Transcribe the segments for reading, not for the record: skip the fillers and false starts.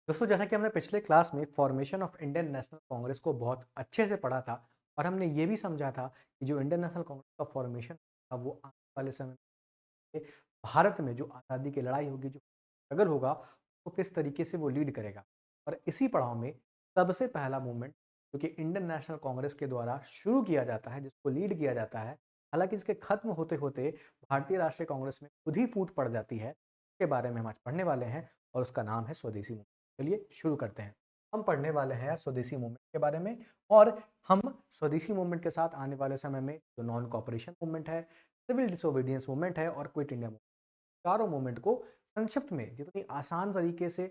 दोस्तों, जैसा कि हमने पिछले क्लास में formation of Indian national Congress को बहुत अच्छे से पढ़ा था और हमने ये भी समझा था कि जो इंडियन नेशनल कांग्रेस का फॉर्मेशन था वो आने वाले समय में भारत में जो आज़ादी की लड़ाई होगी, जो स्ट्रगल होगा, वो किस तरीके से वो लीड करेगा। और इसी पड़ाव में सबसे पहला मूवमेंट जो कि इंडियन नेशनल कांग्रेस के द्वारा शुरू किया जाता है, जिसको लीड किया जाता है, हालांकि इसके खत्म होते होते भारतीय राष्ट्रीय कांग्रेस में खुद ही फूट पड़ जाती है, इसके बारे में हम आज पढ़ने वाले हैं और उसका नाम है स्वदेशी मूवमेंट। चलिए शुरू करते हैं। हम पढ़ने वाले हैं स्वदेशी मूवमेंट के बारे में और हम स्वदेशी मूवमेंट के साथ आने वाले समय में जो नॉन कॉपरेशन मूवमेंट है, सिविल डिसोबीडियंस मूवमेंट है और क्विट इंडिया मूवमेंट, चारों मूवमेंट को संक्षिप्त में जितनी आसान तरीके से,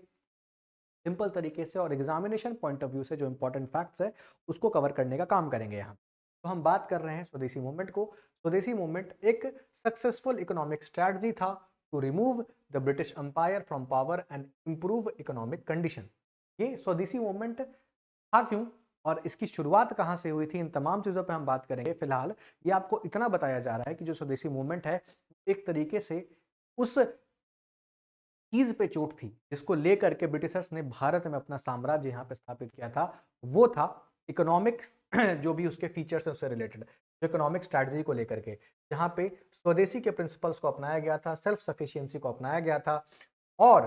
सिंपल तरीके से और एग्जामिनेशन पॉइंट ऑफ व्यू से जो इंपॉर्टेंट फैक्ट्स है उसको कवर करने का काम करेंगे यहाँ। तो हम बात कर रहे हैं स्वदेशी मूवमेंट को। स्वदेशी मूवमेंट एक सक्सेसफुल इकोनॉमिक स्ट्रैटेजी था to remove the British empire from power and improve economic condition. ये स्वदेशी मूवमेंट था क्यों और इसकी शुरुआत कहां से हुई थी, इन तमाम चीजों पे हम बात करेंगे। फिलहाल ये आपको इतना बताया जा रहा है कि जो स्वदेशी मूवमेंट है एक तरीके से उस चीज पे चोट थी जिसको लेकर के ब्रिटिशर्स ने भारत में अपना साम्राज्य यहाँ पे स्थापित किया था। वो था इकोनॉमिक जो भी उसके फीचर्स है उससे रिलेटेड, जो इकोनॉमिक स्ट्रैटेजी को लेकर के, जहाँ पे स्वदेशी के प्रिंसिपल्स को अपनाया गया था, सेल्फ सफिशिएंसी को अपनाया गया था और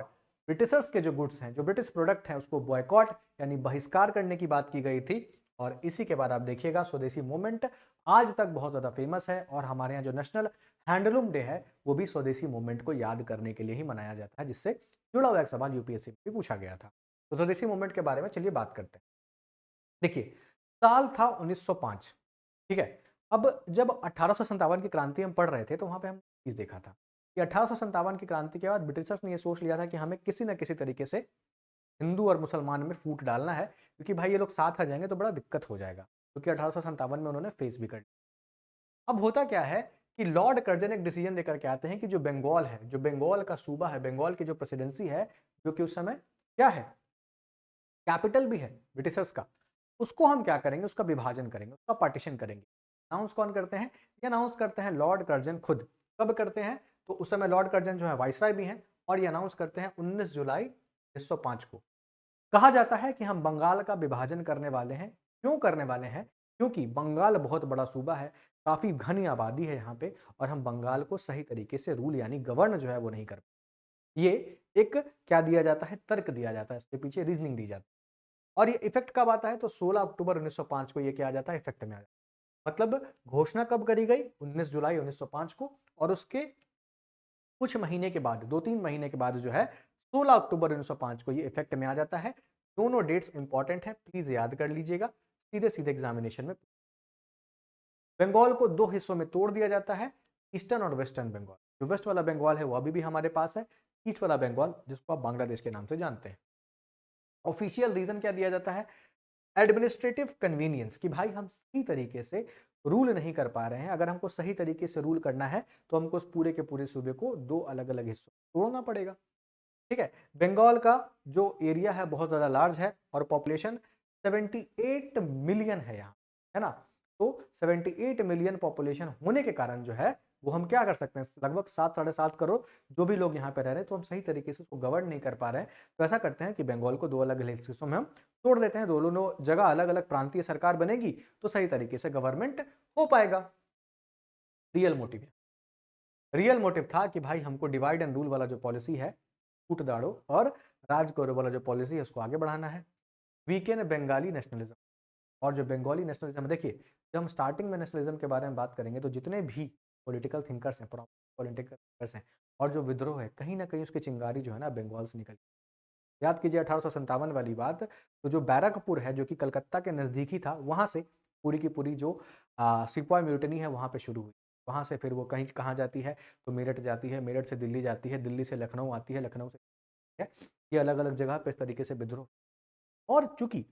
ब्रिटिशर्स के जो गुड्स हैं, जो ब्रिटिश प्रोडक्ट हैं, उसको बॉयकॉट यानी बहिष्कार करने की बात की गई थी। और इसी के बाद आप देखिएगा स्वदेशी मूवमेंट आज तक बहुत ज्यादा फेमस है और हमारे यहाँ जो नेशनल हैंडलूम डे है वो भी स्वदेशी मूवमेंट को याद करने के लिए ही मनाया जाता है, जिससे जुड़ा हुआ एक सवाल यूपीएससी में भी पूछा गया था। तो स्वदेशी मूवमेंट के बारे में चलिए बात करते हैं। देखिए, साल था 1905। ठीक है। अब जब 1857 की क्रांति हम पढ़ रहे थे तो वहां पे हम चीज देखा था कि 1857 की क्रांति के बाद ब्रिटिशर्स ने यह सोच लिया था कि हमें किसी न किसी तरीके से हिंदू और मुसलमान में फूट डालना है, क्योंकि भाई ये लोग साथ आ जाएंगे तो बड़ा दिक्कत हो जाएगा, क्योंकि 1857 में उन्होंने फेस भी कर लिया। अब होता क्या है कि लॉर्ड कर्जन एक डिसीजन लेकर के आते हैं कि जो बंगाल है, जो बंगाल का सूबा है, बंगाल की जो प्रेसिडेंसी है, जो कि उस समय क्या है, कैपिटल भी है ब्रिटिशर्स का, उसको हम क्या करेंगे, उसका विभाजन करेंगे, उसका पार्टीशन करेंगे। अनाउंस कौन करते हैं? ये अनाउंस करते हैं लॉर्ड कर्जन खुद। कब करते हैं? तो उस समय लॉर्ड कर्जन जो है वाइसराय भी हैं और ये अनाउंस करते हैं 19 जुलाई 1905 को। कहा जाता है कि हम बंगाल का विभाजन करने वाले हैं। क्यों करने वाले हैं? क्योंकि बंगाल बहुत बड़ा सूबा है, काफी घनी आबादी है यहाँ पे और हम बंगाल को सही तरीके से रूल यानी गवर्न जो है वो नहीं कर पाते। ये एक क्या दिया जाता है, तर्क दिया जाता है, इसके पीछे रीजनिंग दी जाती है। और ये इफेक्ट कब आता है? तो 16 अक्टूबर 1905 को ये क्या आ जाता है, इफेक्ट में आ जाता है। मतलब घोषणा कब करी गई? 19 जुलाई 1905 को। और उसके कुछ महीने के बाद, 2-3 महीने के बाद जो है 16 अक्टूबर 1905 को ये इफेक्ट में आ जाता है। दोनों डेट्स इंपॉर्टेंट है, प्लीज याद कर लीजिएगा, सीधे सीधे एग्जामिनेशन में। बंगाल को दो हिस्सों में तोड़ दिया जाता है, ईस्टर्न और वेस्टर्न बंगाल। जो वेस्ट वाला बंगाल है वो अभी भी हमारे पास है, ईस्ट वाला बंगाल जिसको आप बांग्लादेश के नाम से जानते हैं। ऑफिशियल रीजन क्या दिया जाता है? एडमिनिस्ट्रेटिव कन्वीनियंस, कि भाई हम सही तरीके से रूल नहीं कर पा रहे हैं। अगर हमको सही तरीके से रूल करना है तो हमको उस पूरे के पूरे सूबे को दो अलग अलग हिस्सों में तोड़ना पड़ेगा। ठीक है। बंगाल का जो एरिया है बहुत ज्यादा लार्ज है और पॉपुलेशन 78 मिलियन है यहाँ, है ना। तो 78 मिलियन पॉपुलेशन होने के कारण जो है वो हम क्या कर सकते हैं, लगभग 7-7.5 करोड़ जो भी लोग यहाँ पे रह रहे हैं, तो हम सही तरीके से उसको गवर्न नहीं कर पा रहे हैं। तो ऐसा करते हैं कि बंगाल को दो अलग अलग हिस्सों में हम तोड़ देते हैं। दोनों जगह अलग अलग प्रांतीय सरकार बनेगी तो सही तरीके से गवर्नमेंट हो पाएगा। रियल मोटिव, रियल मोटिव था कि भाई हमको डिवाइड एंड रूल वाला जो पॉलिसी है, फूट दाड़ो और राज करो वाला जो पॉलिसी है उसको आगे बढ़ाना है। वीकेंड बंगाली नेशनलिज्म, और जो बंगाली नेशनलिज्म, देखिए जब हम स्टार्टिंग में नेशनलिज्म के बारे में बात करेंगे तो जितने भी पॉलिटिकल थिंकर्स हैं, पॉलिटिकल थिंकर्स हैं और जो विद्रोह है, कहीं ना कहीं उसकी चिंगारी जो है ना बंगाल से निकली। याद कीजिए 1857 वाली बात, तो जो बैरकपुर है जो कि कलकत्ता के नज़दीक ही था, वहाँ से पूरी की पूरी जो सिपाही म्यूटनी है वहाँ पे शुरू हुई। वहाँ से फिर वो कहीं कहाँ जाती है, तो मेरठ जाती है, मेरठ से दिल्ली जाती है, दिल्ली से लखनऊ आती है, लखनऊ से है। ये अलग अलग जगह पे इस तरीके से विद्रोह। और चूंकि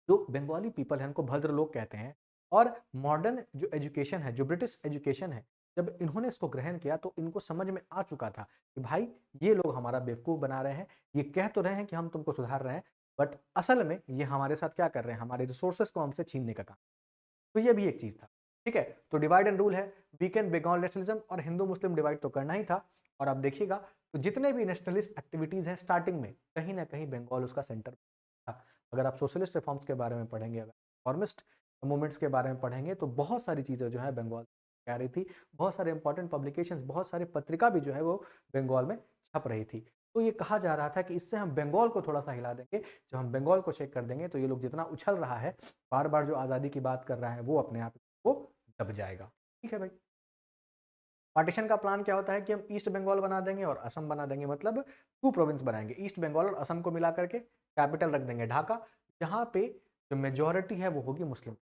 जो बंगाली पीपल है उनको भद्र लोग कहते हैं, और मॉडर्न जो एजुकेशन है, जो ब्रिटिश एजुकेशन है, जब इन्होंने इसको ग्रहण किया तो इनको समझ में आ चुका था कि भाई ये लोग हमारा बेवकूफ बना रहे हैं। ये कह तो रहे हैं कि हम तुमको सुधार रहे हैं, बट असल में ये हमारे साथ क्या कर रहे हैं, हमारे रिसोर्सेस को हमसे छीनने का काम। तो ये भी एक चीज था। ठीक है। तो डिवाइड एंड रूल है, वीकेंड बंगाल नेशनलिज्म, और हिंदू मुस्लिम डिवाइड तो करना ही था। और आप देखिएगा तो तो जितने भी नेशनलिस्ट एक्टिविटीज़ हैं स्टार्टिंग में कहीं ना कहीं बंगाल उसका सेंटर था। अगर आप सोशलिस्ट रिफॉर्म्स के बारे में पढ़ेंगे, अगर रिफॉर्मिस्ट मूवमेंट्स के बारे में पढ़ेंगे, तो बहुत सारी चीज़ें जो है बंगाल कह रही थी। बहुत सारे इंपॉर्टेंट पब्लिकेशंस, बहुत सारे पत्रिका भी जो है वो बंगाल में छप रही थी। तो ये कहा जा रहा था कि इससे हम बंगाल को थोड़ा सा हिला देंगे, जब हम बंगाल को शेक कर देंगे तो ये लोग जितना उछल रहा है, बार बार जो आज़ादी की बात कर रहा है, वो अपने आप वो दब जाएगा। ठीक है भाई। पार्टीशन का प्लान क्या होता है कि हम ईस्ट बंगाल बना देंगे और असम बना देंगे, मतलब 2 प्रोविंस बनाएंगे, ईस्ट बंगाल और असम को मिला करके कैपिटल रख देंगे ढाका, जहां पे जो मेजोरिटी है वो होगी मुस्लिम।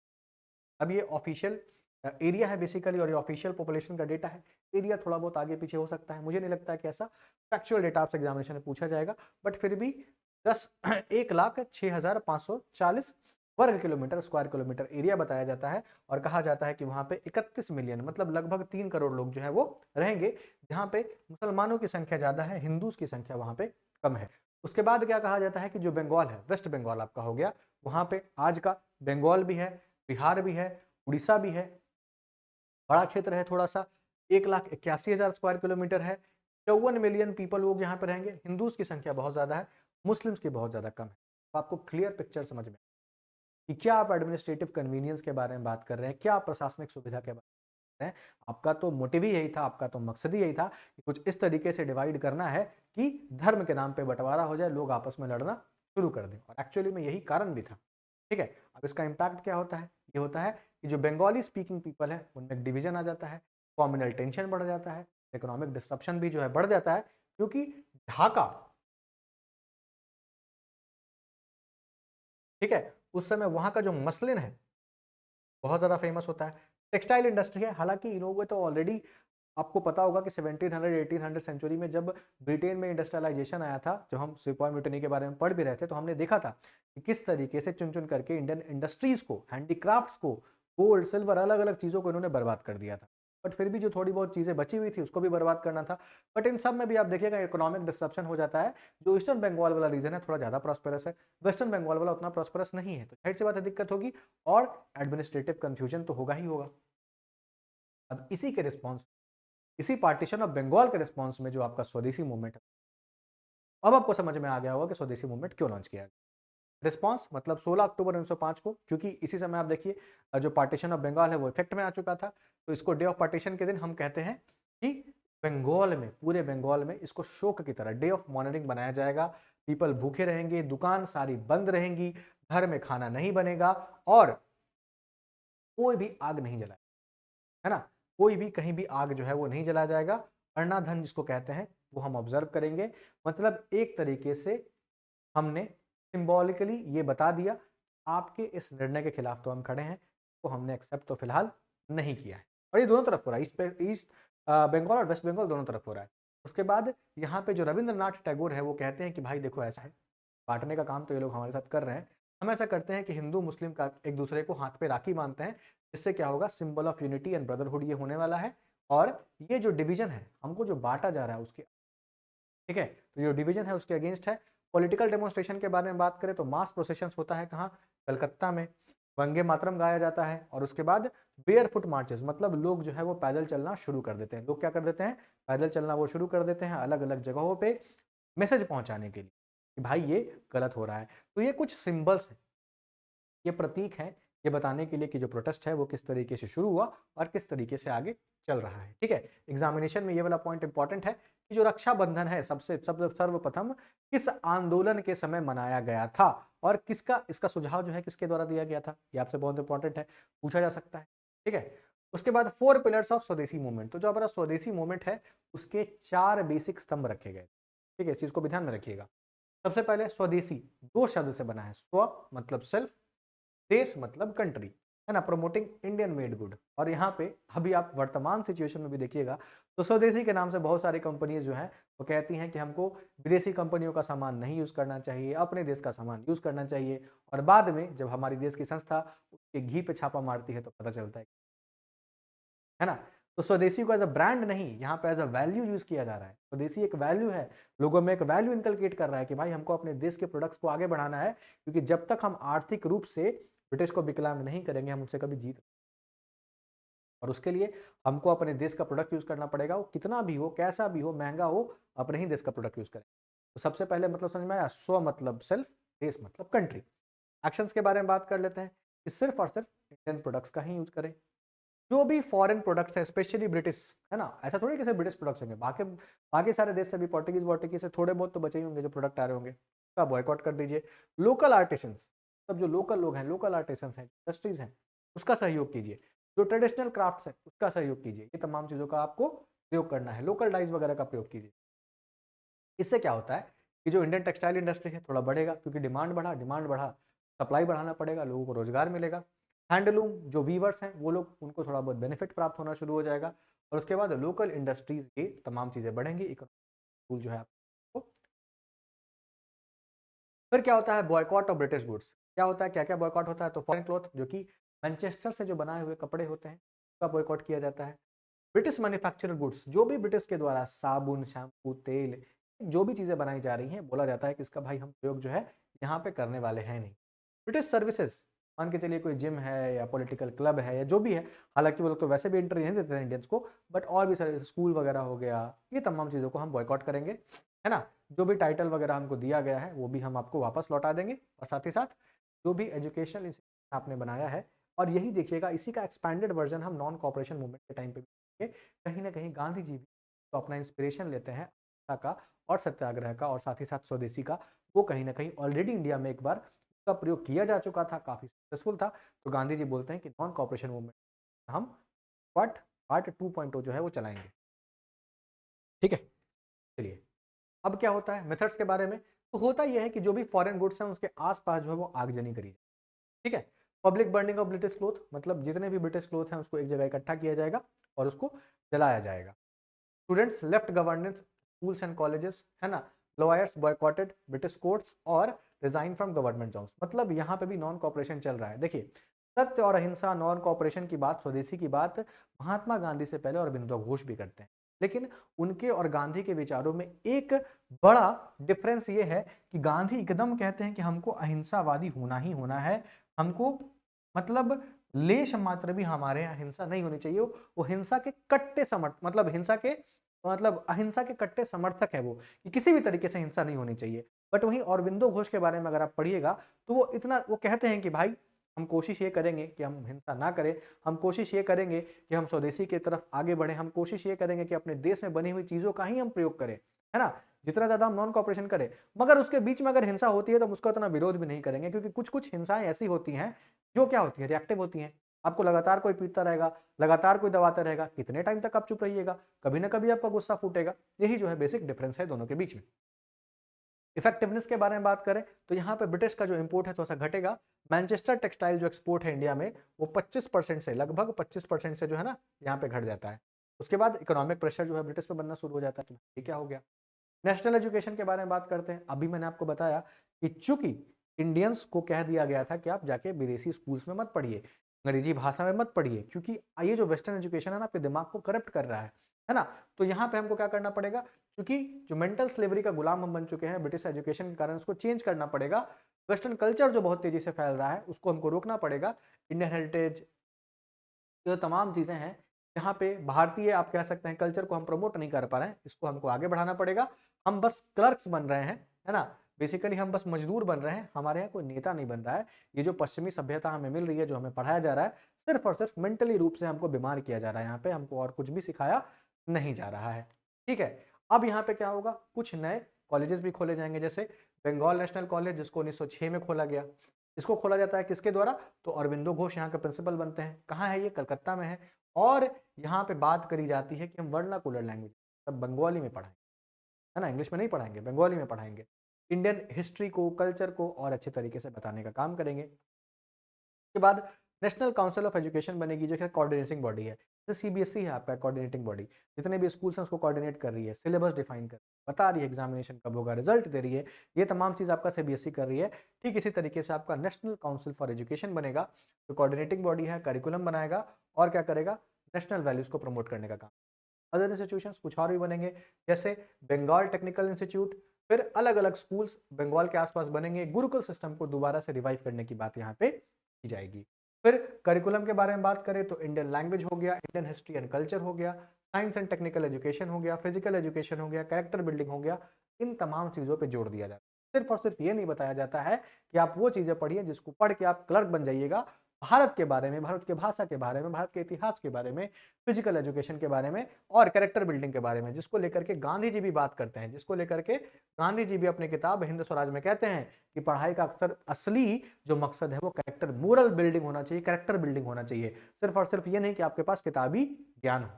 अब ये ऑफिशियल एरिया है बेसिकली, और ये ऑफिशियल पॉपुलेशन का डेटा है। एरिया थोड़ा बहुत आगे पीछे हो सकता है, मुझे नहीं लगता है कि ऐसा फैक्चुअल डेटा आपसे एग्जामिनेशन में पूछा जाएगा, बट फिर भी 1,06,540 वर्ग किलोमीटर, स्क्वायर किलोमीटर एरिया बताया जाता है। और कहा जाता है कि वहां पे 31 मिलियन, मतलब लगभग 3 करोड़ लोग जो है वो रहेंगे, जहां पे मुसलमानों की संख्या ज्यादा है, हिंदूज की संख्या वहां पे कम है। उसके बाद क्या कहा जाता है कि जो बंगाल है, वेस्ट बंगाल आपका हो गया, वहां पे आज का बंगाल भी है, बिहार भी है, उड़ीसा भी है, बड़ा क्षेत्र है थोड़ा सा, 1,81,000 स्क्वायर किलोमीटर है, 54 मिलियन पीपल लोग यहाँ पे रहेंगे। हिंदूज की संख्या बहुत ज्यादा है, मुस्लिम्स की बहुत ज्यादा कम है। तो आपको क्लियर पिक्चर समझ में कि क्या आप एडमिनिस्ट्रेटिव कन्वीनियंस के बारे में बात कर रहे हैं, क्या आप प्रशासनिक सुविधा के बारे में बात कर रहे हैं। आपका तो मोटिव ही यही था, आपका तो मकसद ही यही था कि कुछ इस तरीके से डिवाइड करना है कि धर्म के नाम पे बंटवारा हो जाए, लोग आपस में लड़ना शुरू कर दें, और एक्चुअली में यही कारण भी था। ठीक है। अब इसका इम्पैक्ट क्या होता है? ये होता है कि जो बंगाली स्पीकिंग पीपल है उनमें डिवीजन आ जाता है, कॉम्युनल टेंशन बढ़ जाता है, इकोनॉमिक डिस्ट्रप्शन भी जो है बढ़ जाता है, क्योंकि ढाका, ठीक है, उस समय वहां का जो मसलिन है बहुत ज़्यादा फेमस होता है। टेक्सटाइल इंडस्ट्री है, हालांकि इन लोगों को तो ऑलरेडी आपको पता होगा कि 1700 1800 सेंचुरी में जब ब्रिटेन में इंडस्ट्रियलाइजेशन आया था, जब हम सिपाही म्यूटनी के बारे में पढ़ भी रहे थे, तो हमने देखा था कि किस तरीके से चुन चुन करके इंडियन इंडस्ट्रीज को, हैंडीक्राफ्ट्स को, गोल्ड सिल्वर अलग अलग चीज़ों को इन्होंने बर्बाद कर दिया था। बट फिर भी जो थोड़ी बहुत चीज़ें बची हुई थी उसको भी बर्बाद करना था। बट इन सब में भी आप देखिएगा इकोनॉमिक डिस्ट्रप्शन हो जाता है। जो ईस्टर्न बंगाल वाला रीजन है थोड़ा ज़्यादा प्रॉस्पेरस है, वेस्टर्न बंगाल वाला उतना प्रॉस्पेरस नहीं है, तो जाहिर सी बात है दिक्कत होगी, और एडमिनिस्ट्रेटिव कंफ्यूजन तो होगा ही होगा। अब इसी के रिस्पॉन्स, इसी पार्टीशन ऑफ बंगाल के रिस्पॉन्स में जो आपका स्वदेशी मूवमेंट है, अब आपको समझ में आ गया होगा कि स्वदेशी मूवमेंट क्यों लॉन्च किया गया। रिस्पॉन्स मतलब 16 अक्टूबर 1905 को, क्योंकि इसी समय आप देखिए जो पार्टीशन ऑफ बंगाल है वो इफेक्ट में आ चुका था, तो इसको डे ऑफ पार्टीशन के दिन हम कहते हैं कि बंगाल में, पूरे बंगाल में इसको शोक की तरह डे ऑफ मॉर्निंग बनाया जाएगा। पीपल भूखे रहेंगे, दुकान सारी बंद रहेंगी, घर में खाना नहीं बनेगा, और कोई भी आग नहीं जलाए, है ना, कोई भी कहीं भी आग जो है वो नहीं जलाया जाएगा। अन्नाधन जिसको कहते हैं वो हम ऑब्जर्व करेंगे। मतलब एक तरीके से हमने सिंबॉलिकली ये बता दिया, आपके इस निर्णय के खिलाफ तो हम खड़े हैं, तो हमने एक्सेप्ट तो फिलहाल नहीं किया है। और ये दोनों तरफ हो रहा है, ईस्ट बंगाल और वेस्ट बंगाल दोनों तरफ हो रहा है। उसके बाद यहाँ पे जो रविंद्रनाथ टैगोर है वो कहते हैं कि भाई देखो ऐसा है, बांटने का काम तो ये लोग हमारे साथ कर रहे हैं, हम ऐसा करते हैं कि हिंदू मुस्लिम का एक दूसरे को हाथ पे राखी बांधते हैं, इससे क्या होगा, symbol of unity and brotherhood ये होने वाला है। और ये जो डिवीजन है, हमको जो बांटा जा रहा है उसके, ठीक है, तो जो डिवीजन है उसके अगेंस्ट है। पॉलिटिकल डेमोन्स्ट्रेशन के बारे में बात करें तो मास प्रोसेशन होता है कहाँ, कलकत्ता में, वंदे मातरम गाया जाता है, और उसके बाद बेयर फुट मार्चेस, मतलब लोग जो है वो पैदल चलना शुरू कर देते हैं। लोग क्या कर देते हैं, पैदल चलना वो शुरू कर देते हैं अलग अलग जगहों पे मैसेज पहुंचाने के लिए कि भाई ये गलत हो रहा है। तो ये कुछ सिंबल्स हैं, ये प्रतीक है, ये बताने के लिए कि जो प्रोटेस्ट है वो किस तरीके से शुरू हुआ और किस तरीके से आगे चल रहा है। ठीक है, एग्जामिनेशन में ये वाला पॉइंट इंपॉर्टेंट है कि जो रक्षाबंधन है सबसे सर्वप्रथम किस आंदोलन के समय मनाया गया था, और किसका, इसका सुझाव जो है किसके द्वारा दिया गया था, ये आपसे बहुत इंपॉर्टेंट है, पूछा जा सकता है। ठीक है, उसके बाद 4 पिलर्स ऑफ स्वदेशी मूवमेंट, तो जो हमारा स्वदेशी मूवमेंट है उसके 4 बेसिक स्तंभ रखे गए। ठीक है, इस चीज को भी ध्यान में रखिएगा। सबसे पहले स्वदेशी 2 शब्द से बना है, स्व मतलब सेल्फ, देश मतलब कंट्री, है ना, प्रमोटिंग इंडियन मेड गुड। और यहाँ पे अभी आप वर्तमान सिचुएशन में भी देखिएगा तो स्वदेशी के नाम से बहुत सारी कंपनीज जो हैं वो कहती हैं कि हमको विदेशी कंपनियों का सामान नहीं यूज करना चाहिए, अपने देश का सामान यूज करना चाहिए, और बाद में जब हमारी देश की संस्था उसके घी पे छापा मारती है तो पता चलता है ना। तो स्वदेशी को एज अ ब्रांड नहीं, यहाँ पे एज अ वैल्यू यूज किया जा रहा है। स्वदेशी एक वैल्यू है, लोगों में एक वैल्यू इनकलकेट कर रहा है कि भाई हमको अपने देश के प्रोडक्ट्स को आगे बढ़ाना है, क्योंकि जब तक हम आर्थिक रूप से ब्रिटिश को विकलांग नहीं करेंगे हम उनसे कभी जीत और उसके लिए हमको अपने देश का प्रोडक्ट यूज़ करना पड़ेगा, वो कितना भी हो, कैसा भी हो, महँगा हो, अपने ही देश का प्रोडक्ट यूज़ करें। तो सबसे पहले मतलब समझ में आया, स्व मतलब सेल्फ, देश मतलब कंट्री। एक्शंस के बारे में बात कर लेते हैं कि सिर्फ़ और सिर्फ़ इंडियन प्रोडक्ट्स का ही यूज़ करें। जो भी फॉरेन प्रोडक्ट्स हैं, स्पेशली ब्रिटिश, है ना? ऐसा थोड़ी है कि सिर्फ ब्रिटिश प्रोडक्ट्स होंगे, बाकी बाकी सारे देश से भी पोर्टुगीज़ से थोड़े बहुत तो बचे ही होंगे जो प्रोडक्ट आ रहे होंगे, उसका बॉयकॉट कर दीजिए। लोकल आर्टिसंस, मतलब जो लोकल लोग हैं, लोकल आर्टिसंस हैं, इंडस्ट्रीज़ हैं, उसका सहयोग कीजिए। जो ट्रेडिशनल क्राफ्ट्स हैं, उसका सहयोग कीजिए। ये तमाम चीज़ों का आपको प्रयोग करना है। लोकल डाइज़ वगैरह का प्रयोग कीजिए। इससे क्या होता है कि जो इंडियन टेक्सटाइल इंडस्ट्री है थोड़ा बढ़ेगा, क्योंकि डिमांड बढ़ा, सप्लाई बढ़ाना पड़ेगा, लोगों को रोजगार मिलेगा। हैंडलूम जो वीवर्स हैं वो लोग, उनको थोड़ा बहुत बेनिफिट प्राप्त होना शुरू हो जाएगा, और उसके बाद लोकल इंडस्ट्रीज की तमाम चीज़ें बढ़ेंगी, इकोनॉमिक जो है आपको। फिर क्या होता है, बॉयकॉट ऑफ ब्रिटिश गुड्स। क्या होता है, क्या क्या बॉयकॉट होता है, तो फॉरेन क्लॉथ जो कि मैनचेस्टर से जो बनाए हुए कपड़े होते हैं उसका बॉयकॉट किया जाता है। ब्रिटिश मैन्युफैक्चरर गुड्स, जो भी ब्रिटिश के द्वारा साबुन, शैम्पू, तेल, जो भी चीज़ें बनाई जा रही हैं, बोला जाता है कि इसका भाई हम प्रयोग जो है यहाँ पे करने वाले हैं नहीं। ब्रिटिश सर्विसेज, मान के चलिए कोई जिम है या पॉलिटिकल क्लब है या जो भी है, हालांकि वो लोग तो वैसे भी एंट्री नहीं देते हैं इंडियंस को, बट और भी सारे स्कूल वगैरह हो गया, ये तमाम चीज़ों को हम बॉयकॉट करेंगे, है ना? जो भी टाइटल वगैरह हमको दिया गया है वो भी हम आपको वापस लौटा देंगे, और साथ ही साथ जो भी एजुकेशनल इंस्टीट्यूशन आपने बनाया है, और यही देखिएगा इसी का एक्सपैंडेड वर्जन हम नॉन कॉपरेशन मूवमेंट के टाइम पे भी, कहीं ना कहीं गांधी जी भी तो अपना इंस्पिरेशन लेते हैं अहिंसा का और सत्याग्रह का, और साथ ही साथ स्वदेशी का। वो कहीं ना कहीं ऑलरेडी इंडिया में एक बार उसका प्रयोग किया जा चुका था, काफ़ी सक्सेसफुल था। तो गांधी जी बोलते हैं कि नॉन कॉपरेशन मूवमेंट हम पार्ट पार्ट 2.0 जो है वो चलाएंगे। ठीक है, चलिए अब क्या होता है मेथड्स के बारे में। तो होता यह है कि जो भी फॉरेन गुड्स हैं उसके आसपास जो है वो आगजनी करी जाए। ठीक है, public burning of British cloth, मतलब जितने भी ब्रिटिश क्लोथ हैं उसको एक जगह इकट्ठा किया जाएगा और उसको जलाया जाएगा। Students left governance schools and colleges, है ना? लॉयर्स बॉयकॉटेड ब्रिटिश कोर्ट्स और रिजाइन फ्रॉम गवर्नमेंट जॉब्स। मतलब यहाँ पे भी नॉन कॉपरेशन चल रहा है। देखिए, सत्य और अहिंसा, नॉन कॉपरेशन की बात, स्वदेशी की बात महात्मा गांधी से पहले अरविंदो घोष भी करते हैं, लेकिन उनके और गांधी के विचारों में एक बड़ा डिफरेंस ये है कि गांधी एकदम कहते हैं कि हमको अहिंसावादी होना ही होना है, हमको मतलब लेश मात्र भी हमारे यहाँ हिंसा नहीं होनी चाहिए। वो हिंसा के कट्टे समर्थ मतलब हिंसा के मतलब अहिंसा के कट्टे समर्थक है वो, कि किसी भी तरीके से हिंसा नहीं होनी चाहिए। बट वहीं अरविंदो घोष के बारे में अगर आप पढ़िएगा तो वो कहते हैं कि भाई हम कोशिश ये करेंगे कि हम हिंसा ना करें, हम कोशिश ये करेंगे कि हम स्वदेशी की तरफ आगे बढ़े, हम कोशिश ये करेंगे कि अपने देश में बनी हुई चीजों का ही हम प्रयोग करें, है ना? जितना ज्यादा हम नॉन कॉपरेशन करें, मगर उसके बीच में अगर हिंसा होती है तो हम उसका उतना विरोध भी नहीं करेंगे, क्योंकि कुछ कुछ हिंसाएं ऐसी होती हैं जो क्या होती है, रिएक्टिव होती हैं। आपको लगातार कोई पीटता रहेगा, लगातार कोई दबाता रहेगा, कितने टाइम तक आप चुप रहिएगा? कभी ना कभी आपका गुस्सा फूटेगा। यही जो है बेसिक डिफरेंस है दोनों के बीच में। इफेक्टिवनेस के बारे में बात करें तो यहाँ पे ब्रिटिश का जो इंपोर्ट है थोड़ा सा घटेगा। मैनचेस्टर टेक्सटाइल जो एक्सपोर्ट है इंडिया में, वो 25% से लगभग 25% से जो है ना यहाँ पे घट जाता है। उसके बाद इकोनॉमिक प्रेशर जो है ब्रिटिश पे बनना शुरू हो जाता है। तो ये क्या हो गया? नेशनल एजुकेशन के बारे में बात करते हैं। अभी मैंने आपको बताया कि चूंकि इंडियंस को कह दिया गया था कि आप जाके विदेशी स्कूल्स में मत पढ़िए, अंग्रेजी भाषा में मत पढ़िए, क्योंकि ये जो वेस्टर्न एजुकेशन है ना आपके दिमाग को करप्ट कर रहा है ना? तो यहाँ पे हमको क्या करना पड़ेगा, क्योंकि जो मेंटल स्लेवरी का गुलाम हम बन चुके हैं ब्रिटिश एजुकेशन के कारण, उसको चेंज करना पड़ेगा। वेस्टर्न कल्चर जो बहुत तेजी से फैल रहा है उसको हमको रोकना पड़ेगा। इंडियन हेरिटेज, ये तमाम चीज़ें हैं जहाँ पे भारतीय आप कह सकते हैं कल्चर को हम प्रमोट नहीं कर पा रहे हैं, इसको हमको आगे बढ़ाना पड़ेगा। हम बस क्लर्क्स बन रहे हैं, है ना? बेसिकली हम बस मजदूर बन रहे हैं, हमारे यहाँ कोई नेता नहीं बन रहा है। ये जो पश्चिमी सभ्यता हमें मिल रही है, जो हमें पढ़ाया जा रहा है, सिर्फ और सिर्फ मेंटली रूप से हमको बीमार किया जा रहा है। यहाँ पे हमको और कुछ भी सिखाया नहीं जा रहा है। ठीक है, अब यहाँ पे क्या होगा, कुछ नए कॉलेजेस भी खोले जाएंगे, जैसे बंगाल नेशनल कॉलेज जिसको 1906 में खोला गया। इसको खोला जाता है किसके द्वारा? तो अरविंदो घोष यहाँ के प्रिंसिपल बनते हैं। कहाँ है ये? कलकत्ता में है। और यहाँ पे बात करी जाती है कि हम वर्नाकुलर लैंग्वेज तब बंगाली में पढ़ाएंगे, है ना? इंग्लिश में नहीं पढ़ाएंगे, बंगाली में पढ़ाएंगे। इंडियन हिस्ट्री को, कल्चर को और अच्छे तरीके से बताने का काम करेंगे। के बाद नेशनल काउंसिल ऑफ एजुकेशन बनेगी, जो कि कोऑर्डिनेटिंग बॉडी है। जैसे सीबीएसई है आपका कोऑर्डिनेटिंग बॉडी, जितने भी स्कूल्स हैं उसको कोऑर्डिनेट कर रही है, सिलेबस डिफाइन कर रही है, बता रही है एग्जामिनेशन कब होगा, रिजल्ट दे रही है, ये तमाम चीज़ आपका सीबीएसई कर रही है। ठीक इसी तरीके से आपका नेशनल काउंसिल फॉर एजुकेशन बनेगा, जो कोऑर्डिनेटिंग बॉडी है, करिकुलम बनाएगा और क्या करेगा, नेशनल वैल्यूज को प्रमोट करने का काम। अदर इंस्टीट्यूशंस कुछ और भी बनेंगे, जैसे बंगाल टेक्निकल इंस्टीट्यूट। फिर अलग अलग स्कूल्स बंगाल के आसपास बनेंगे। गुरुकुल सिस्टम को दोबारा से रिवाइव करने की बात यहाँ पे की जाएगी। फिर करिकुलम के बारे में बात करें तो इंडियन लैंग्वेज हो गया, इंडियन हिस्ट्री एंड कल्चर हो गया, साइंस एंड टेक्निकल एजुकेशन हो गया, फिजिकल एजुकेशन हो गया, कैरेक्टर बिल्डिंग हो गया। इन तमाम चीज़ों पे जोर दिया जाता है। सिर्फ और सिर्फ ये नहीं बताया जाता है कि आप वो चीज़ें पढ़िए जिसको पढ़ के आप क्लर्क बन जाइएगा। भारत के बारे में, भारत की भाषा के बारे में, भारत के इतिहास के बारे में, फिजिकल एजुकेशन के बारे में और कैरेक्टर बिल्डिंग के बारे में, जिसको लेकर के गांधी जी भी बात करते हैं, जिसको लेकर के गांधी जी भी अपनी किताब हिंद स्वराज में कहते हैं कि पढ़ाई का अक्सर असली जो मकसद है वो कैरेक्टर मोरल बिल्डिंग होना चाहिए, कैरेक्टर बिल्डिंग होना चाहिए। सिर्फ और सिर्फ ये नहीं कि आपके पास किताबी ज्ञान हो।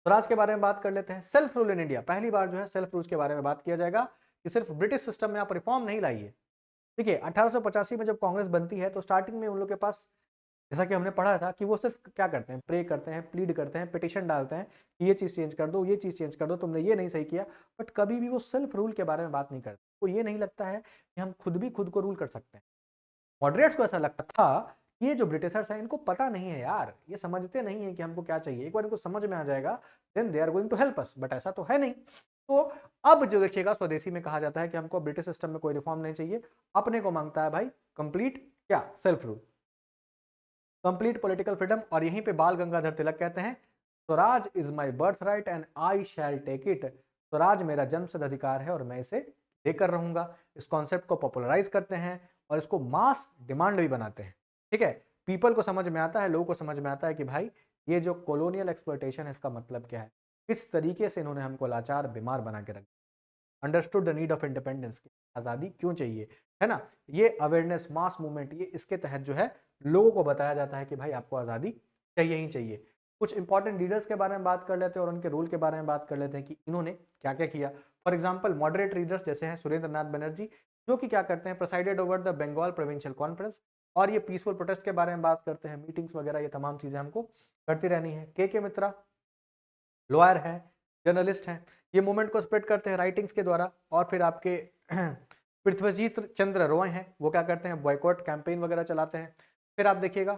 स्वराज के बारे में बात कर लेते हैं। सेल्फ रूल इन इंडिया, पहली बार जो है सेल्फ रूल के बारे में बात किया जाएगा कि सिर्फ ब्रिटिश सिस्टम में आप रिफॉर्म नहीं लाइए। देखिए 1885 में जब कांग्रेस बनती है तो स्टार्टिंग में उन लोग के पास, जैसा कि हमने पढ़ा था, कि वो सिर्फ क्या करते हैं, प्रे करते हैं, प्लीड करते हैं, पिटिशन डालते हैं कि ये चीज़ चेंज कर दो, ये चीज़ चेंज कर दो, तुमने ये नहीं सही किया। बट कभी भी वो सेल्फ रूल के बारे में बात नहीं करते। वो ये नहीं लगता है कि हम खुद भी खुद को रूल कर सकते हैं। मॉडरेट्स को ऐसा लगता था कि ये जो ब्रिटिशर्स हैं इनको पता नहीं है यार, ये समझते नहीं है कि हमको क्या चाहिए, एक बार इनको समझ में आ जाएगा then they are going to help us. But ऐसा तो है नहीं। तो अब जो देखिएगा स्वदेशी में कहा जाता है कि हमको ब्रिटिश सिस्टम में कोई रिफॉर्म नहीं चाहिए, अपने को मांगता है भाई कंप्लीट क्या, self rule, complete political freedom. और यहीं पे बाल गंगाधर तिलक कहते हैं Swaraj is my birthright and I shall take it. Swaraj मेरा जन्मसिद्ध अधिकार है और मैं इसे लेकर रहूंगा। इस कॉन्सेप्ट को पॉपुलराइज करते हैं और इसको मास डिमांड भी बनाते हैं। ठीक है, पीपल को समझ में आता है, लोगों को समझ में आता है कि भाई ये जो कॉलोनियल एक्सप्लॉयटेशन है इसका मतलब क्या है, किस तरीके से इन्होंने हमको लाचार बीमार बना के रखा। Understood the need of independence, आज़ादी क्यों चाहिए, है ना। ये अवेयरनेस मास मूवमेंट, ये इसके तहत जो है लोगों को बताया जाता है कि भाई आपको आज़ादी चाहिए ही चाहिए। कुछ इंपॉर्टेंट लीडर्स के बारे में बात कर लेते हैं और उनके रोल के बारे में बात कर लेते हैं कि इन्होंने क्या क्या किया। फॉर एग्जाम्पल मॉडरेट लीडर्स जैसे हैं सुरेंद्र नाथ बनर्जी, जो कि क्या करते हैं, presided over the Bengal provincial conference, और ये पीसफुल प्रोटेस्ट के बारे में बात करते हैं, मीटिंग्स वगैरह, ये तमाम चीज़ें हमको करती रहनी है। के मित्रा लॉयर हैं, जर्नलिस्ट हैं, ये मूवमेंट को स्प्रेड करते हैं राइटिंग्स के द्वारा। और फिर आपके पृथ्वीजीत चंद्र रॉय हैं, वो क्या करते हैं, बॉयकॉट कैंपेन वगैरह चलाते हैं। फिर आप देखिएगा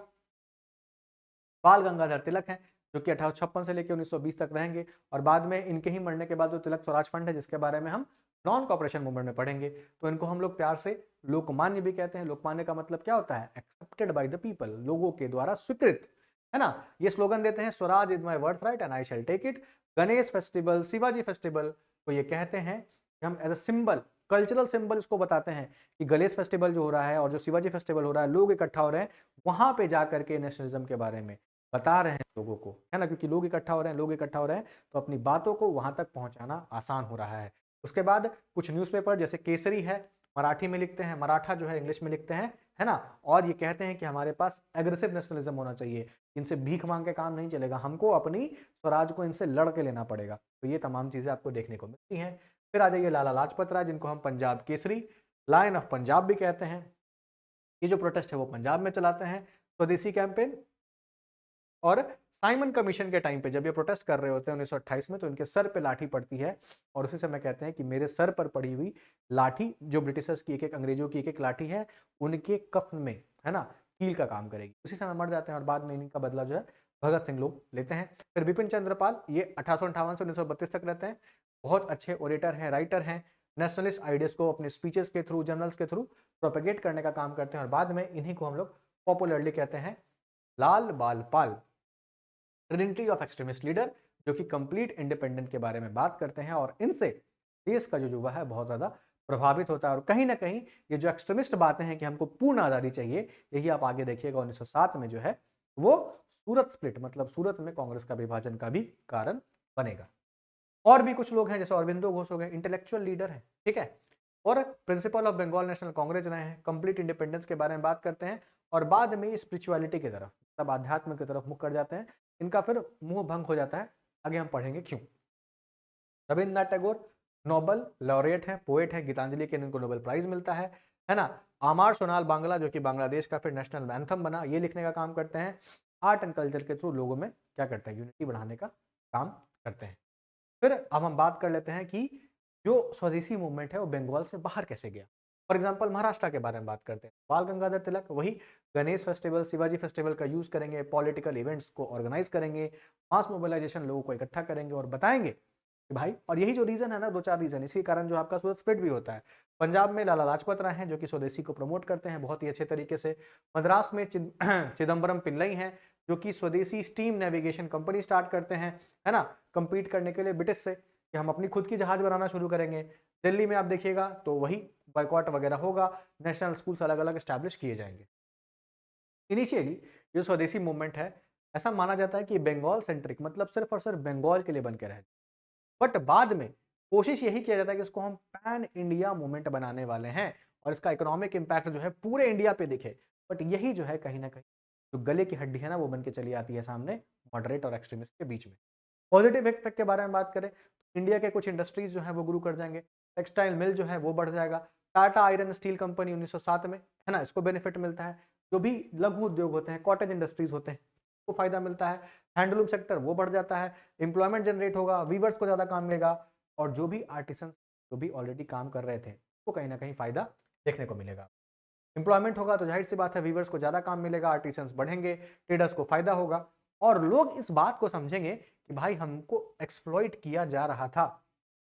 बाल गंगाधर तिलक हैं, जो कि 1856 से लेकर 1920 तक रहेंगे, और बाद में इनके ही मरने के बाद जो तिलक स्वराज फंड है, जिसके बारे में हम नॉन कॉपरेशन मूवमेंट में पढ़ेंगे, तो इनको हम लोग प्यार से लोकमान्य भी कहते हैं। लोकमान्य का मतलब क्या होता है, एक्सेप्टेड बाय द पीपल, लोगों के द्वारा स्वीकृत, है ना। ये स्लोगन देते हैं Swaraj is my birthright and I shall take it. Ganesh festival, Shivaji festival को ये कहते हैं कि हम as a symbol, cultural symbol इसको बताते हैं कि गणेश फेस्टिवल जो हो रहा है और जो शिवाजी फेस्टिवल हो रहा है, लोग इकट्ठा हो रहे हैं वहां पे जाकर के नेशनलिज्म के बारे में बता रहे हैं लोगों को, है ना, क्योंकि लोग इकट्ठा हो रहे हैं, लोग इकट्ठा हो रहे हैं तो अपनी बातों को वहां तक पहुंचाना आसान हो रहा है। उसके बाद कुछ न्यूज़पेपर जैसे केसरी है, मराठी में लिखते हैं, मराठा जो है इंग्लिश में लिखते हैं, है ना, और ये कहते हैं कि हमारे पास एग्रेसिव नेशनलिज्म होना चाहिए, इनसे भीख मांग के काम नहीं चलेगा, हमको अपनी स्वराज को इनसे लड़ के लेना पड़ेगा। तो ये तमाम चीज़ें आपको देखने को मिलती हैं। फिर आ जाइए लाला लाजपत राय, जिनको हम पंजाब केसरी, लायन ऑफ पंजाब भी कहते हैं। ये जो प्रोटेस्ट है वो पंजाब में चलाते हैं, स्वदेशी कैंपेन। और साइमन कमीशन के टाइम पे जब ये प्रोटेस्ट कर रहे होते हैं 1928 में, तो इनके सर पे लाठी पड़ती है और उसी समय कहते हैं कि मेरे सर पर पड़ी हुई लाठी, जो ब्रिटिशर्स की एक एक, अंग्रेजों की एक एक लाठी है, उनके कफ्न में, है ना, कील का काम करेगी। उसी समय मर जाते हैं और बाद में इनका बदला जो है भगत सिंह लोग लेते हैं। फिर बिपिन चंद्रपाल, ये 1858 से 1932 तक रहते हैं, बहुत अच्छे ओरेटर हैं, राइटर हैं, नेशनलिस्ट आइडियाज को अपने स्पीचेस के थ्रू, जर्नल्स के थ्रू प्रोपेगेट करने का काम करते हैं। और बाद में इन्हीं को हम लोग पॉपुलरली कहते हैं लाल बाल पाल, ट्रिनिटी ऑफ एक्सट्रीमिस्ट लीडर, जो कि कंप्लीट इंडिपेंडेंट के बारे में बात करते हैं और इनसे देश का जो युवा है बहुत ज़्यादा प्रभावित होता है। और कहीं ना कहीं ये जो एक्सट्रीमिस्ट बातें हैं कि हमको पूर्ण आज़ादी चाहिए, यही आप आगे देखिएगा 1907 में जो है वो सूरत स्प्लिट, मतलब सूरत में कांग्रेस का विभाजन का भी कारण बनेगा। और भी कुछ लोग हैं जैसे अरविंदो घोष हो गए, इंटेलेक्चुअल लीडर है, ठीक है, और principal of Bengal national congress रहे हैं, कंप्लीट इंडिपेंडेंस के बारे में बात करते हैं और बाद में स्पिरिचुअलिटी की तरफ, मतलब आध्यात्म की तरफ मुख कर जाते हैं। इनका फिर मुंह भंग हो जाता है, आगे हम पढ़ेंगे क्यों। रविन्द्रनाथ टैगोर नोबल लॉरेट हैं, पोएट हैं, गीतांजलि के इनको नोबेल प्राइज मिलता है ना। आमार सोनाल बांग्ला, जो कि बांग्लादेश का फिर नेशनल एंथम बना, ये लिखने का काम करते हैं। आर्ट एंड कल्चर के थ्रू लोगों में क्या करते हैं, यूनिटी बढ़ाने का काम करते हैं। फिर अब हम बात कर लेते हैं कि जो स्वदेशी मूवमेंट है वो बंगाल से बाहर कैसे गया। फॉर एग्जाम्पल महाराष्ट्र के बारे में बात करते हैं, बाल गंगाधर तिलक वही गणेश फेस्टिवल, शिवाजी फेस्टिवल का यूज करेंगे, पॉलिटिकल इवेंट्स को ऑर्गेनाइज करेंगे, मास मोबिलाइजेशन, लोगों को इकट्ठा करेंगे और बताएंगे कि भाई, और यही जो रीजन है ना, 2-4 रीजन, इसी कारण जो आपका सूरत स्प्लिट भी होता है। पंजाब में लाला लाजपत राय हैं जो कि स्वदेशी को प्रमोट करते हैं बहुत ही अच्छे तरीके से। मद्रास में चिदम्बरम पिल्लई हैं जो कि स्वदेशी स्टीम नेविगेशन कंपनी स्टार्ट करते हैं, है ना, कंपीट करने के लिए ब्रिटिश से कि हम अपनी खुद की जहाज बनाना शुरू करेंगे। दिल्ली में आप देखिएगा तो वही बॉयकॉट वगैरह होगा, नेशनल स्कूल्स अलग अलग स्टैब्लिश किए जाएंगे। इनिशियली जो स्वदेशी मूवमेंट है, ऐसा माना जाता है कि बंगाल सेंट्रिक, मतलब सिर्फ और सिर्फ बंगाल के लिए बन के रहे, बट बाद में कोशिश यही किया जाता है कि इसको हम पैन इंडिया मूवमेंट बनाने वाले हैं और इसका इकोनॉमिक इंपैक्ट जो है पूरे इंडिया पे दिखे। बट यही जो है कहीं ना कहीं जो गले की हड्डी है ना, वो बन के चली आती है सामने मॉडरेट और एक्सट्रीमिस्ट के बीच में। पॉजिटिव इफेक्ट के बारे में बात करें तो इंडिया के कुछ इंडस्ट्रीज जो है वो ग्रो कर जाएंगे, टेक्सटाइल मिल जो है वो बढ़ जाएगा। टाटा आयरन स्टील कंपनी 1907 में, है ना, इसको बेनिफिट मिलता है। जो भी लघु उद्योग होते हैं, कॉटेज इंडस्ट्रीज होते हैं, को फायदा मिलता है। हैंडलूम सेक्टर वो बढ़ जाता है, एम्प्लॉयमेंट जनरेट होगा, वीवर्स को ज्यादा काम मिलेगा, और जो भी आर्टिसन जो भी ऑलरेडी काम कर रहे थे वो कहीं ना कहीं फायदा देखने को मिलेगा। एम्प्लॉयमेंट होगा तो जाहिर सी बात है वीवर्स को ज्यादा काम मिलेगा, आर्टिसंस बढ़ेंगे, ट्रेडर्स को फायदा होगा, और लोग इस बात को समझेंगे कि भाई हमको एक्सप्लॉइट किया जा रहा था,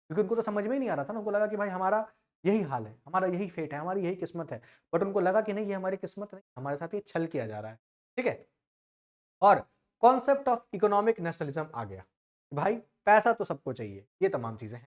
क्योंकि उनको तो समझ में ही नहीं आ रहा था ना। उनको लगा कि भाई हमारा यही हाल है, हमारा यही फेट है, हमारी यही किस्मत है। बट उनको लगा कि नहीं, ये हमारी किस्मत नहीं, हमारे साथ ये छल किया जा रहा है। ठीक है, और कॉन्सेप्ट ऑफ इकोनॉमिक नेशनलिज्म आ गया, भाई पैसा तो सबको चाहिए, ये तमाम चीजें हैं।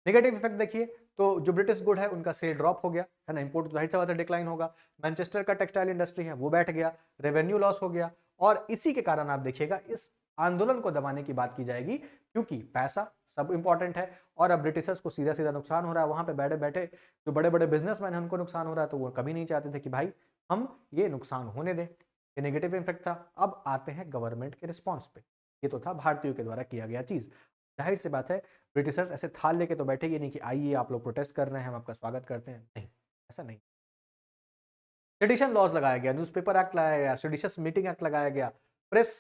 नेगेटिव इफेक्ट देखिए तो जो ब्रिटिश गुड है उनका सेल ड्रॉप हो गया, है ना, इंपोर्ट जाहिर सा बात है डिक्लाइन होगा। मैनचेस्टर का टेक्सटाइल इंडस्ट्री है वो बैठ गया, रेवेन्यू लॉस हो गया, और इसी के कारण आप देखिएगा इस आंदोलन को दबाने की बात की जाएगी, क्योंकि पैसा सब इंपॉर्टेंट है। और अब ब्रिटिशर्स को सीधा सीधा नुकसान हो रहा है, वहां पे बैठे बैठे जो बड़े बड़े बिजनेसमैन हैं उनको नुकसान हो रहा है, तो वो कभी नहीं चाहते थे कि भाई हम ये नुकसान होने दें। ये नेगेटिव इफेक्ट था। अब आते हैं गवर्नमेंट के रिस्पॉन्स पे। ये तो था भारतीयों के द्वारा किया गया चीज। जाहिर सी बात है ब्रिटिशर्स ऐसे थाल लेके तो बैठेगी नहीं कि आइए आप लोग प्रोटेस्ट कर रहे हैं, हम आपका स्वागत करते हैं, नहीं, ऐसा नहीं। सेडिशन लॉज लगाया गया, न्यूज़पेपर एक्ट लगाया गया, सेडिशस मीटिंग एक्ट लगाया गया, प्रेस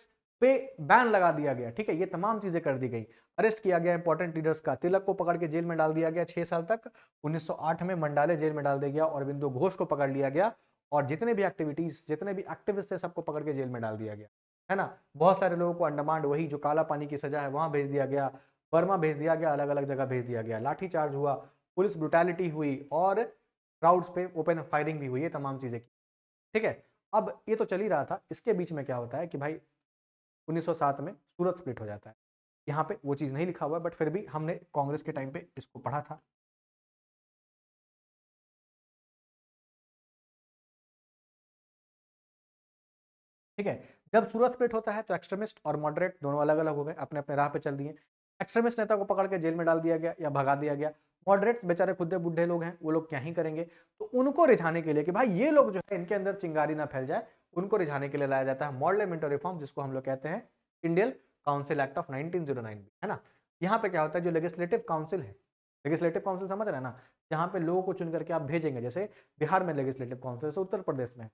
पे बैन लगा दिया गया। ठीक है, ये तमाम चीजें कर दी गई। अरेस्ट किया गया इंपॉर्टेंट लीडर्स का, तिलक को पकड़ के जेल में डाल दिया गया 6 साल तक। 1908 में मंडाले जेल में डाल दिया गया, और अरबिंदो घोष को पकड़ लिया गया, और जितने भी एक्टिविटीज, जितने भी एक्टिविस्ट थे सबको पकड़ के जेल में डाल दिया गया, है ना। बहुत सारे लोगों को अंडमान, वही जो काला पानी की सजा है, वहां भेज दिया गया, बर्मा भेज दिया गया, अलग अलग जगह भेज दिया गया, लाठीचार्ज हुआ, पुलिस ब्रुटैलिटी हुई, और क्राउड्स पे ओपन फायरिंग भी हुई, ये तमाम चीजें की। ठीक है, अब ये तो चल ही रहा था, इसके बीच में क्या होता है कि भाई 1907 में सूरत स्प्लिट हो जाता है। यहाँ पे वो चीज नहीं लिखा हुआ है, बट फिर भी हमने कांग्रेस के टाइम पे इसको पढ़ा था। ठीक है, जब सूरत स्प्लिट होता है तो एक्सट्रीमिस्ट और मॉडरेट दोनों अलग अलग हो गए, अपने अपने राह पे चल दिए। एक्सट्रीमिस्ट नेता को पकड़ के जेल में डाल दिया गया या भगा दिया गया। मॉडरेट्स बेचारे खुदे बुढ़े लोग हैं, वो लोग क्या ही करेंगे, तो उनको रिझाने के लिए कि भाई ये लोग जो है इनके अंदर चिंगारी ना फैल जाए, उनको रिझाने के लिए लाया जाता है मॉडल रिफॉर्म, जिसको हम लोग कहते हैं इंडियन काउंसिल एक्ट ऑफ 1909, है ना। यहाँ पे क्या होता है, जो लेजिस्लेटिव काउंसिल है, लेजिस्लेटिव काउंसिल समझ रहे हैं ना, जहाँ पे लोगों को चुन करके आप भेजेंगे, जैसे बिहार में लेजिस्लेटिव काउंसिल, जैसे उत्तर प्रदेश में,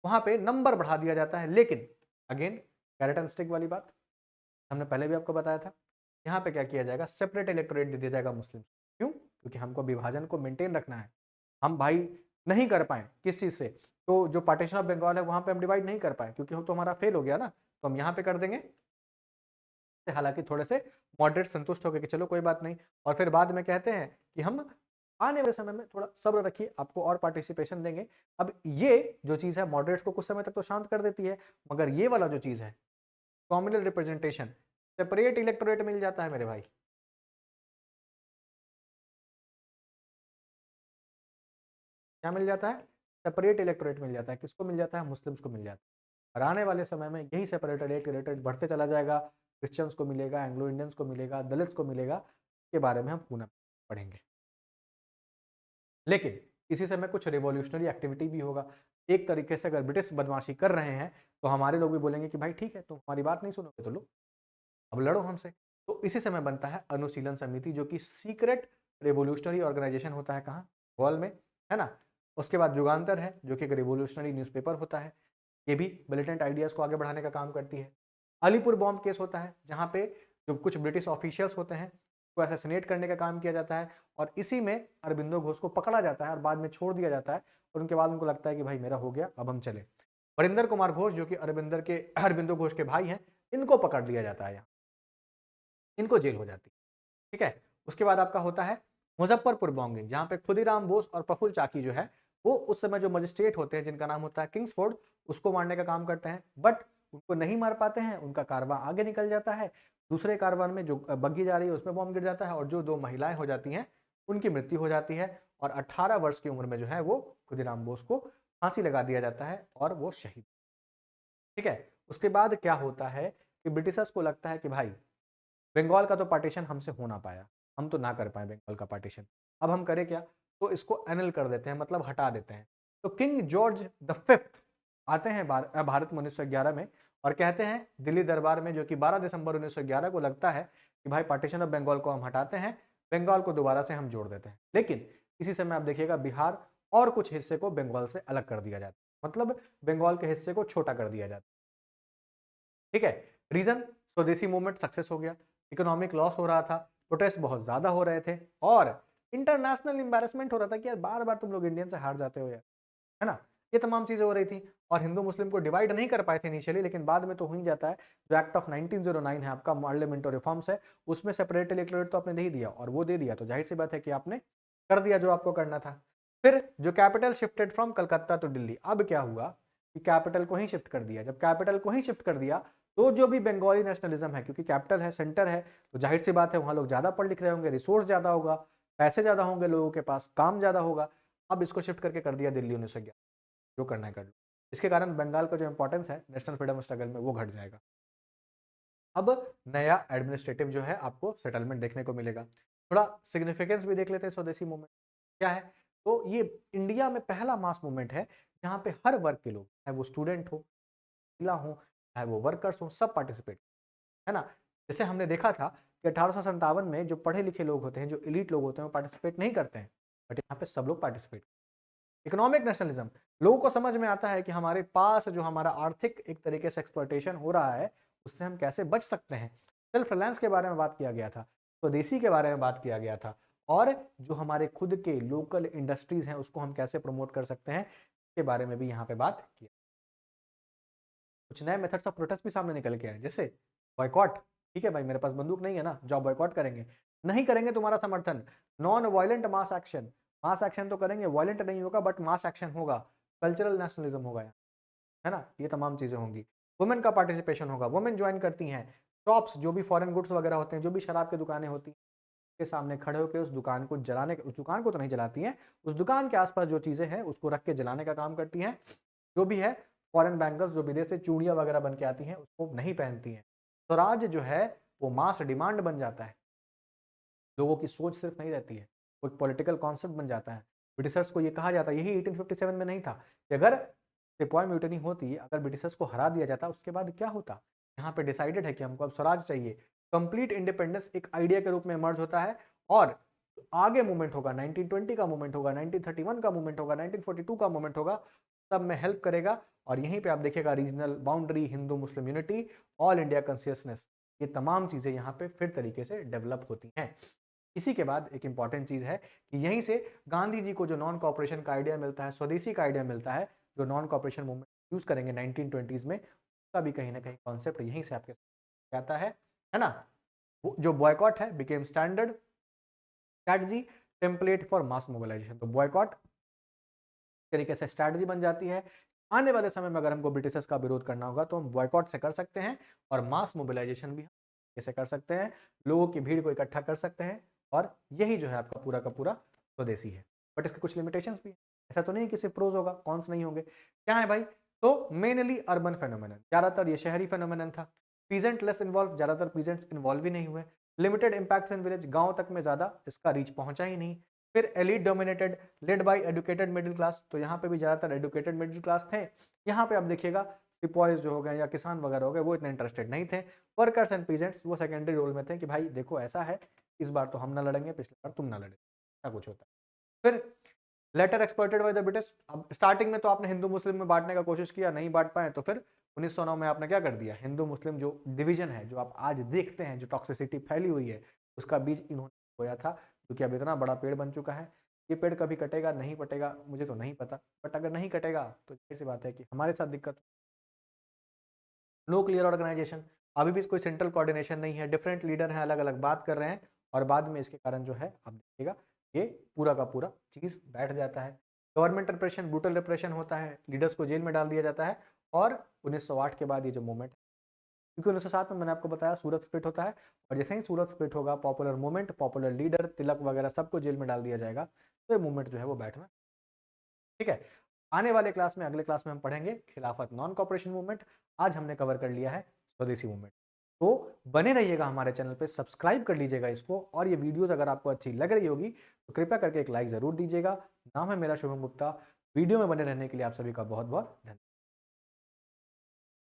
वहां पे नंबर बढ़ा दिया जाता है। लेकिन अगेन कैरेट एंड स्टिक वाली बात हमने पहले भी आपको बताया था, यहाँ पे क्या किया जाएगा, सेपरेट इलेक्टोरेट दे दिया जाएगा मुस्लिम। क्यों? क्योंकि हमको विभाजन को मेंटेन रखना है। हम भाई नहीं कर पाए किस चीज से, तो जो पार्टीशन ऑफ बंगाल है वहां पे हम डिवाइड नहीं कर पाए, क्योंकि हम तो हमारा फेल हो गया ना, तो हम यहाँ पे कर देंगे। हालांकि थोड़े से मॉडरेट संतुष्ट हो गए कि चलो कोई बात नहीं, और फिर बाद में कहते हैं कि हम आने वाले समय में थोड़ा सब्र रखिए, आपको और पार्टिसिपेशन देंगे। अब ये जो चीज है मॉडरेट्स को कुछ समय तक तो शांत कर देती है, मगर ये वाला जो चीज है कॉम्युनल रिप्रेजेंटेशन, सेपरेट इलेक्टोरेट मिल जाता है मेरे भाई। क्या मिल जाता है? सेपरेट इलेक्टोरेट मिल जाता है। किसको मिल जाता है? मुस्लिम्स को मिल जाता है। और आने वाले समय में यही सेपरेट इलेक्टोरेट बढ़ते चला जाएगा, क्रिश्चियंस को मिलेगा, एंग्लो इंडियंस को मिलेगा, दलित्स को मिलेगा, के बारे में हम पुनः पढ़ेंगे। लेकिन इसी समय कुछ रिवॉल्यूशनरी एक्टिविटी भी होगा। एक तरीके से अगर ब्रिटिश बदमाशी कर रहे हैं तो हमारे लोग भी बोलेंगे कि भाई ठीक है, तुम हमारी बात नहीं सुनोगे तो लो, अब लड़ो हमसे। तो इसी समय बनता है अनुशीलन समिति, जो कि सीक्रेट रेवोल्यूशनरी ऑर्गेनाइजेशन होता है, कहाँ? गोल में, है ना। उसके बाद युगांतर है, जो कि एक रेवोल्यूशनरी न्यूज़पेपर होता है, ये भी मिलिटेंट आइडियाज को आगे बढ़ाने का काम करती है। अलीपुर बॉम्ब केस होता है, जहाँ पे जो कुछ ब्रिटिश ऑफिशियल्स होते हैं को असैसिनेट करने का काम किया जाता है, और इसी में अरबिंदो घोष को पकड़ा जाता है और बाद में छोड़ दिया जाता है, और उनके बाद उनको लगता है कि भाई मेरा हो गया, अब हम चले। वरिंदर कुमार घोष, जो कि अरबिंदो घोष के भाई हैं, इनको पकड़ लिया जाता है, यहाँ इनको जेल हो जाती है। ठीक है। उसके बाद आपका होता है मुजफ्फरपुर बॉम्बिंग, जहां पे खुदीराम बोस और प्रफुल्ल चाकी जो है वो उस समय जो मजिस्ट्रेट होते हैं जिनका नाम होता है किंग्सफोर्ड, उसको मारने का काम करते हैं, बट उनको नहीं मार पाते हैं, उनका कारवां आगे निकल जाता है। दूसरे कारवां में जो बग्घी जा रही है उसमें बॉम्ब गिर जाता है और जो 2 महिलाएं हो जाती हैं उनकी मृत्यु हो जाती है और 18 वर्ष की उम्र में जो है वो खुदीराम बोस को फांसी लगा दिया जाता है और वो शहीद। ठीक है। उसके बाद क्या होता है कि ब्रिटिशर्स को लगता है कि भाई बंगाल का तो पार्टीशन हमसे हो ना पाया, हम तो ना कर पाए बंगाल का पार्टीशन, अब हम करें क्या, तो इसको एनल कर देते हैं, मतलब हटा देते हैं। तो किंग जॉर्ज द फिफ्थ आते हैं भारत में 1911 में और कहते हैं दिल्ली दरबार में, जो कि 12 दिसंबर 1911 को लगता है कि भाई पार्टीशन ऑफ बंगाल को हम हटाते हैं, बंगाल को दोबारा से हम जोड़ देते हैं। लेकिन इसी समय आप देखिएगा बिहार और कुछ हिस्से को बंगाल से अलग कर दिया जाता है, मतलब बंगाल के हिस्से को छोटा कर दिया जाता है। ठीक है। रीजन, स्वदेशी मूवमेंट सक्सेस हो गया, इकोनॉमिक लॉस हो रहा था, प्रोटेस्ट बहुत ज्यादा हो रहे थे और इंटरनेशनल एम्बेरसमेंट हो रहा था कि यार बार बार तुम लोग इंडियन से हार जाते हो यार, है ना। ये तमाम चीजें हो रही थी और हिंदू मुस्लिम को डिवाइड नहीं कर पाए थे इनिशियली, लेकिन बाद में तो हो ही जाता है। जो एक्ट ऑफ 1909 है आपका, पार्लियामेंट रिफॉर्म्स है, उसमें सेपरेट इलेक्टोरेट तो आपने दे ही दिया और वो दे दिया तो जाहिर सी बात है कि आपने कर दिया जो आपको करना था। फिर जो capital shifted from Calcutta to Delhi, अब क्या हुआ कि कैपिटल को ही शिफ्ट कर दिया। जब कैपिटल को ही शिफ्ट कर दिया तो जो भी बंगाली नेशनलिज्म है, क्योंकि कैपिटल है, सेंटर है, तो जाहिर सी बात है वहां लोग ज्यादा पढ़ लिख रहे होंगे, रिसोर्स ज्यादा होगा, पैसे ज्यादा होंगे लोगों के पास, काम ज्यादा होगा। अब इसको शिफ्ट करके कर दिया दिल्ली 1911, जो करना है कर लो। इसके कारण बंगाल का जो इंपॉर्टेंस है नेशनल फ्रीडम स्ट्रगल में वो घट जाएगा। अब नया एडमिनिस्ट्रेटिव जो है आपको सेटलमेंट देखने को मिलेगा। थोड़ा सिग्निफिकेंस भी देख लेते हैं स्वदेशी मूवमेंट क्या है। तो ये इंडिया में पहला मास मूवमेंट है जहाँ पे हर वर्ग के लोग, चाहे वो स्टूडेंट हो, महिला हो, चाहे वो वर्कर्स हो, सब पार्टिसिपेट, है ना। जैसे हमने देखा था कि 1857 में जो पढ़े लिखे लोग होते हैं, जो एलीट लोग होते हैं, वो पार्टिसिपेट नहीं करते हैं, बट यहाँ पे सब लोग पार्टिसिपेट। इकोनॉमिक नेशनलिज्म, लोगों को समझ में आता है कि हमारे पास जो हमारा आर्थिक एक तरीके से एक्सप्लॉयटेशन हो रहा है उससे हम कैसे बच सकते हैं। सेल्फ रिलायंस के बारे में बात किया गया था, स्वदेशी के बारे में बात किया गया था और जो हमारे खुद के लोकल इंडस्ट्रीज हैं उसको हम कैसे प्रमोट कर सकते हैं इसके बारे में भी यहाँ पे बात किया। कुछ नए मेथड्स ऑफ प्रोटेस्ट भी सामने निकल के आए, जैसे बॉयकॉट। ठीक है भाई, मेरे पास बंदूक नहीं है ना, जाओ बॉयकॉट करेंगे, नहीं करेंगे तुम्हारा समर्थन। Non violent mass action, mass action तो करेंगे, वायलेंट नहीं होगा बट मास एक्शन होगा। कल्चरल नेशनलिज्म होगा, है ना, ये तमाम चीजें होंगी। वुमेन का पार्टिसिपेशन होगा, वुमेन ज्वाइन करती हैं। शॉप्स, जो भी फॉरेन गुड्स वगैरह होते हैं, जो भी शराब की दुकानें होती हैं, के सामने खड़े होकर उस दुकान को जलाने, उस दुकान को तो नहीं जलाती हैं, उस दुकान के आसपास जो चीजें हैं उसको रख के जलाने का काम करती हैं। जो भी है फॉरेन बैंगल्स, जो विदेश से चूड़ियां वगैरह बन के आती हैं, उसको नहीं पहनती हैं। स्वराज जो है वो मास डिमांड बन जाता है, लोगों की सोच सिर्फ नहीं रहती है, वो एक पॉलिटिकल कॉन्सेप्ट बन जाता है। ब्रिटिशर्स को ये कहा जाता है, यही 1857 में नहीं था कि अगर सिपाही म्यूटनी होती, अगर ब्रिटिशर्स को हरा दिया जाता, उसके बाद क्या होता। यहाँ पे डिसाइडेड है कि हमको अब स्वराज चाहिए। कंप्लीट इंडिपेंडेंस एक आइडिया के रूप में इमर्ज होता है और आगे मूवमेंट होगा, 1920 का मूवमेंट होगा, 1931 का मूवमेंट होगा, 1942 का मूवमेंट होगा, सब में हेल्प करेगा। और यहीं पे आप देखिएगा regional boundary, Hindu Muslim unity, all India consciousness, ये तमाम चीजें यहाँ पे फिर तरीके से डेवलप होती हैं। इसी के बाद एक इंपॉर्टेंट चीज है कि यहीं से गांधी जी को जो नॉन कॉपरेशन का आइडिया मिलता है, स्वदेशी का आइडिया मिलता है, जो नॉन कॉपरेशन मूवमेंट यूज करेंगे 1920s में, उसका भी कहीं ना कहीं कॉन्सेप्ट यहीं से आपके आता है ना। जो बॉयकॉट है became standard strategy template for mass mobilisation. तो बॉयकॉट तरीके से स्ट्रैटेजी बन जाती है। आने वाले समय में अगर हमको ब्रिटिशर्स का विरोध करना होगा तो हम बॉयकॉट से कर सकते हैं और मास मोबिलाइजेशन भी कैसे कर सकते हैं, लोगों की भीड़ को इकट्ठा कर सकते हैं। और यही जो है आपका पूरा का पूरा स्वदेशी है। बट इसके कुछ लिमिटेशंस भी है, ऐसा तो नहीं कि सिर्फ प्रोज होगा, कॉन्स नहीं होंगे। क्या है भाई, तो मेनली अर्बन फेनोमेनन, ज्यादातर ये शहरी फेनोमेनन था। पीजेंट लेस इन्वॉल्व, ज्यादातर पीजेंट्स इन्वॉल्व ही नहीं हुए। लिमिटेड इंपैक्ट इन विलेज, गांव तक में ज्यादा इसका रीच पहुंचा ही नहीं। फिर elite dominated led by educated middle class, तो यहाँ पे भी ज्यादातर एडुकेटेड मिडिल क्लास थे। यहाँ पे आप देखिएगा सिपॉइज जो हो गए या किसान वगैरह हो गए वो इतने इंटरेस्टेड नहीं थे। वर्कर्स एंड पीजेंट्स वो सेकेंडरी रोल में थे कि भाई देखो ऐसा है, इस बार तो हम ना लड़ेंगे, पिछली बार तुम ना लड़े, ऐसा कुछ होता है। फिर later exploited by the British. अब स्टार्टिंग में तो आपने हिंदू मुस्लिम में बांटने का कोशिश किया, नहीं बांट पाए, तो फिर 1909 में आपने क्या कर दिया, हिंदू मुस्लिम जो डिवीजन है, जो आप आज देखते हैं, जो टॉक्सिसिटी फैली हुई है, उसका बीज इन्होंने बोया था, क्योंकि अब इतना बड़ा पेड़ बन चुका है। ये पेड़ कभी कटेगा नहीं कटेगा मुझे तो नहीं पता, बट अगर नहीं कटेगा तो ऐसी बात है कि हमारे साथ दिक्कत। नो क्लियर ऑर्गेनाइजेशन, अभी भी कोई सेंट्रल कोऑर्डिनेशन नहीं है, डिफरेंट लीडर हैं, अलग अलग बात कर रहे हैं और बाद में इसके कारण जो है आप देखिएगा ये पूरा का पूरा चीज़ बैठ जाता है। गवर्नमेंट रिप्रेशन, ब्रूटल रिप्रेशन होता है, लीडर्स को जेल में डाल दिया जाता है और 1908 के बाद ये जो मूवमेंट, क्योंकि 1907 में मैंने आपको बताया सूरत स्प्लिट होता है और जैसे ही सूरत स्प्लिट होगा पॉपुलर मूवमेंट, पॉपुलर लीडर, तिलक वगैरह सबको जेल में डाल दिया जाएगा, तो ये मूवमेंट जो है वो बैठना, ठीक है। आने वाले क्लास में, अगले क्लास में हम पढ़ेंगे खिलाफत नॉन कॉपरेशन मूवमेंट। आज हमने कवर कर लिया है स्वदेशी मूवमेंट। तो बने रहिएगा हमारे चैनल पे, सब्सक्राइब कर लीजिएगा इसको, और ये वीडियोस अगर आपको अच्छी लग रही होगी तो कृपया करके एक लाइक जरूर दीजिएगा। नाम है मेरा शुभम गुप्ता। वीडियो में बने रहने के लिए आप सभी का बहुत बहुत धन्यवाद।